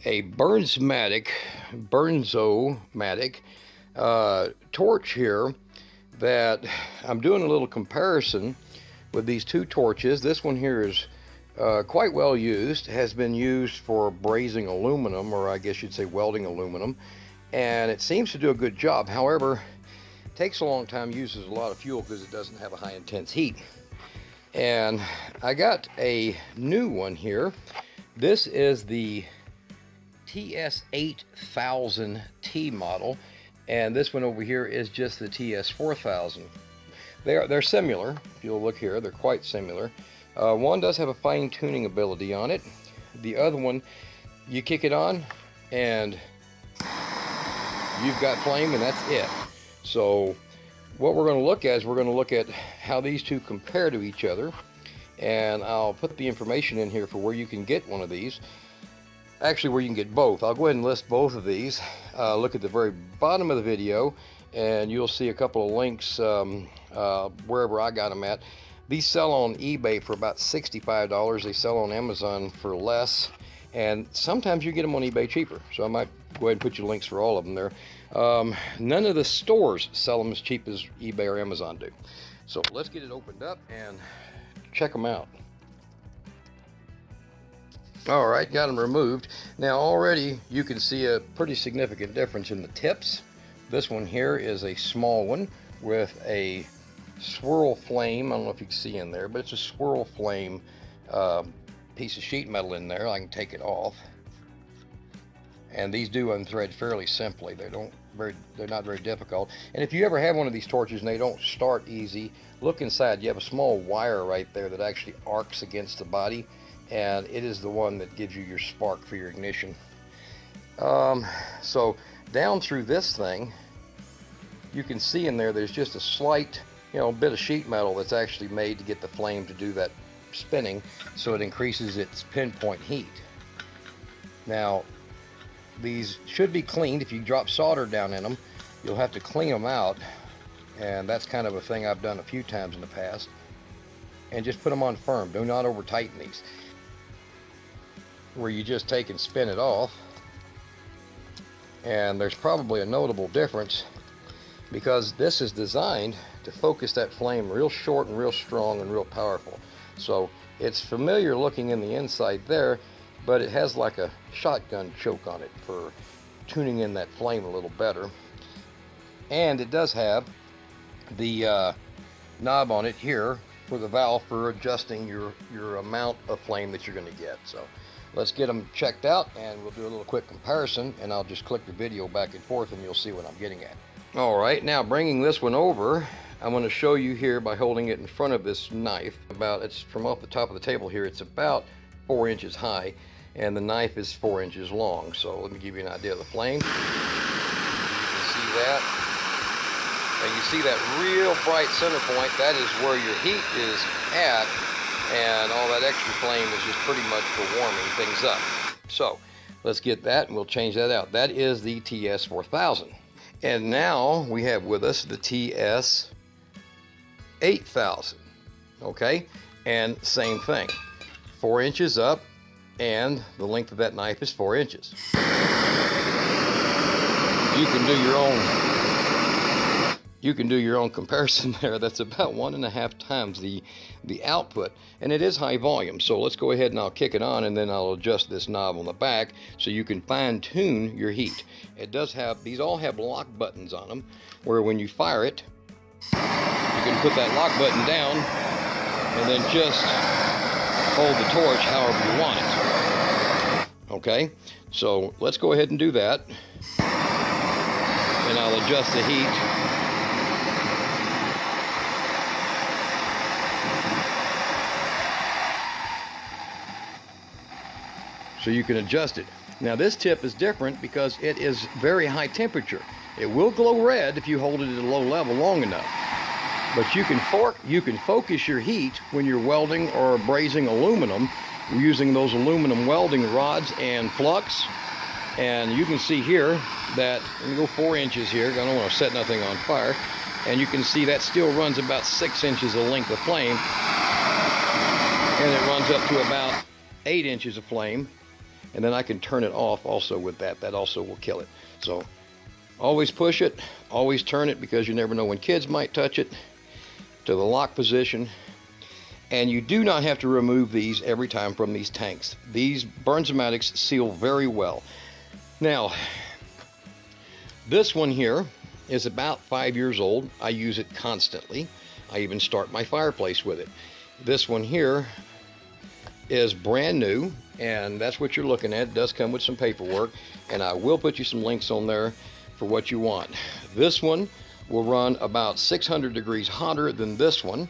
a Bernzomatic torch here that I'm doing a little comparison with these two torches. This one here is quite well used, has been used for brazing aluminum, or I guess you'd say welding aluminum, and it seems to do a good job. However, it takes a long time, uses a lot of fuel because it doesn't have a high intense heat. And I got a new one here. This is the TS 8000T model, and this one over here is just the TS 4000. They're similar. If you'll look here, they're quite similar. One does have a fine tuning ability on it. The other one, you kick it on and you've got flame, and that's it. So what we're going to look at is we're going to look at how these two compare to each other, and I'll put the information in here for where you can get one of these. Actually, where you can get both. I'll go ahead and list both of these. Look at the very bottom of the video and you'll see a couple of links wherever I got them at. These sell on eBay for about $65. They sell on Amazon for less, and sometimes you get them on eBay cheaper. So I might go ahead and put you links for all of them there. None of the stores sell them as cheap as eBay or Amazon do. So let's get it opened up and check them out. All right, got them removed. Now already you can see a pretty significant difference in the tips. This one here is a small one with a swirl flame. I don't know if you can see in there, but it's a swirl flame piece of sheet metal in there. I can take it off. And these do unthread fairly simply. They're not very difficult. And if you ever have one of these torches and they don't start easy, look inside. You have a small wire right there that actually arcs against the body, and it is the one that gives you your spark for your ignition. So down through this thing, you can see in there there's just a slight bit of sheet metal that's actually made to get the flame to do that spinning, so it increases its pinpoint heat. Now these should be cleaned. If you drop solder down in them, you'll have to clean them out, and that's kind of a thing I've done a few times in the past. And just put them on firm. Do not over tighten these, where you just take and spin it off. And there's probably a notable difference, because this is designed to focus that flame real short and real strong and real powerful. So it's familiar looking in the inside there, but it has like a shotgun choke on it for tuning in that flame a little better. And it does have the knob on it here for the valve for adjusting your amount of flame that you're going to get. So let's get them checked out and we'll do a little quick comparison, and I'll just click the video back and forth and you'll see what I'm getting at. All right, now bringing this one over, I'm going to show you here by holding it in front of this knife. It's from off the top of the table here, it's about 4 inches high, and the knife is 4 inches long. So let me give you an idea of the flame. You can see that, and you see that real bright center point. That is where your heat is at, and all that extra flame is just pretty much for warming things up. So let's get that and we'll change that out. That is the TS 4000. And now we have with us the TS 8000. Okay, and same thing, 4 inches up, and the length of that knife is 4 inches. You can do your own comparison there. That's about 1.5 times the output, and it is high volume. So let's go ahead and I'll kick it on, and then I'll adjust this knob on the back so you can fine tune your heat. It does have, these all have lock buttons on them, where when you fire it, you can put that lock button down and then just hold the torch however you want it. Okay, so let's go ahead and do that, and I'll adjust the heat. So you can adjust it. Now this tip is different because it is very high temperature. It will glow red if you hold it at a low level long enough. But you can focus your heat when you're welding or brazing aluminum using those aluminum welding rods and flux. And you can see here that, let me go 4 inches here, I don't want to set nothing on fire. And you can see that still runs about 6 inches of length of flame. And it runs up to about 8 inches of flame. and then I can turn it off also with that. That also will kill it. So always push it, always turn it, because you never know when kids might touch it, to the lock position. And you do not have to remove these every time from these tanks. These Bernzomatics seal very well. Now, this one here is about 5 years old. I use it constantly. I even start my fireplace with it. This one here is brand new, and that's what you're looking at. It does come with some paperwork, and I will put you some links on there for what you want. This one will run about 600 degrees hotter than this one.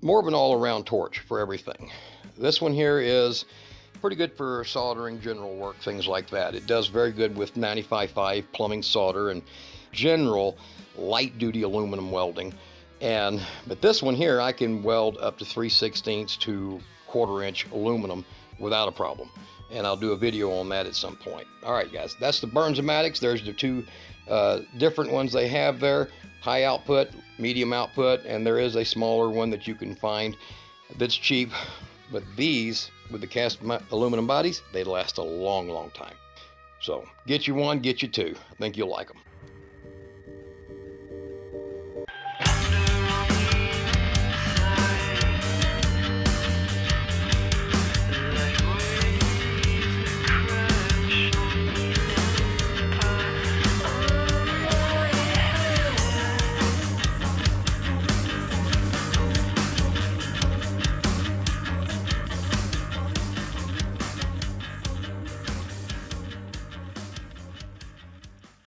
More of an all-around torch for everything. This one here is pretty good for soldering, general work, things like that. It does very good with 95.5 plumbing solder and general light-duty aluminum welding. But this one here, I can weld up to 3/16 to 1/4 inch aluminum without a problem. And I'll do a video on that at some point. All right, guys, that's the Bernzomatics. There's the two different ones they have there. High output, medium output, and there is a smaller one that you can find that's cheap. But these, with the cast aluminum bodies, they last a long, long time. So get you one, get you two. I think you'll like them.